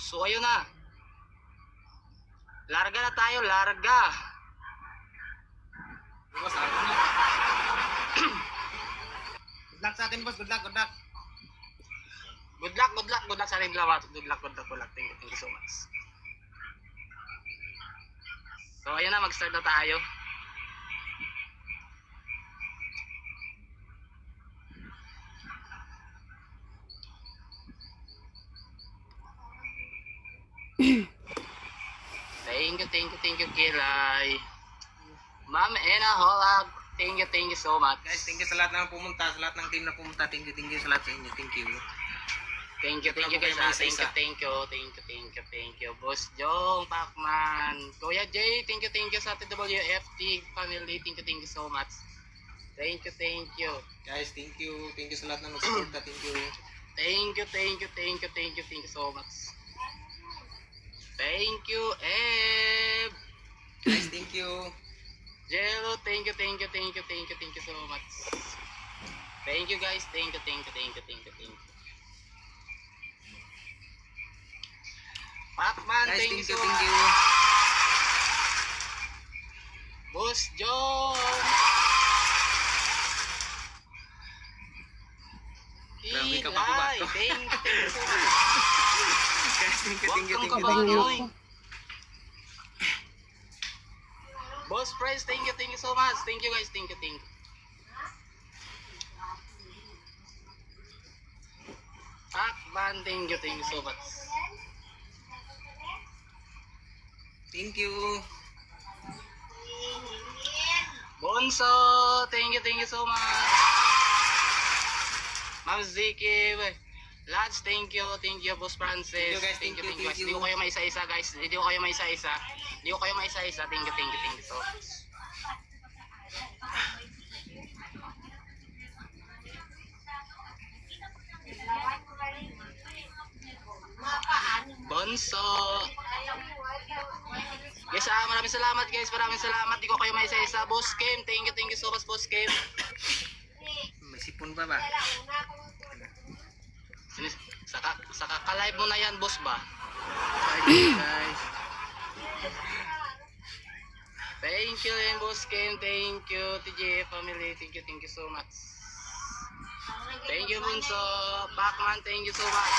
So ayun na. Larga na tayo, larga. Boss, ako na. Good luck sa atin, boss. Good luck, good luck. Good luck sa ating lahat. Good luck. Thank you so much. So ayun na, mag-start na tayo. Thank you, Kilay. Ma'am Ena Holag, thank you so much. Guys, thank you sa lahat ng pumunta, sa lahat ng team na pumunta. Thank you sa lahat sa inyo. Thank you. Thank you guys. Thank you. Boss Jong, Pacman, Kuya Jay, thank you sa TWFT family. Thank you so much. Thank you. Guys, thank you sa lahat ng nag-support. Thank you. Thank you so much. Thank you, Eb. Guys, thank you. Jello, thank you so much. Thank you guys, thank you. Pacman, Guys, thank you so thank much. you. Boss John. Grabe ka pa ba? Thank you so much. Guys, thank you. Boss Price, thank you so much. Thank you guys, thank you. Pacman, thank you so much. Thank you. Bonso, thank you so much. Ma'am Ziki, Lads, thank you, Boss Francis. Thank you, guys. Thank you. guys. Hindi ko kayo maisa-isa, guys. Hindi ko kayo maisa-isa. Thank you so much. Bonso. Guys, maraming salamat guys. Hindi ko kayo maisa-isa. Boss Kim, thank you so much, Boss Kim. May sipon pa ba? Sa kaka-live mo na yan, boss ba? Guys. Thank you, Boss Kim. Thank you, TJ family. Thank you so much. Thank you, Bunso. Pacman, thank you so much.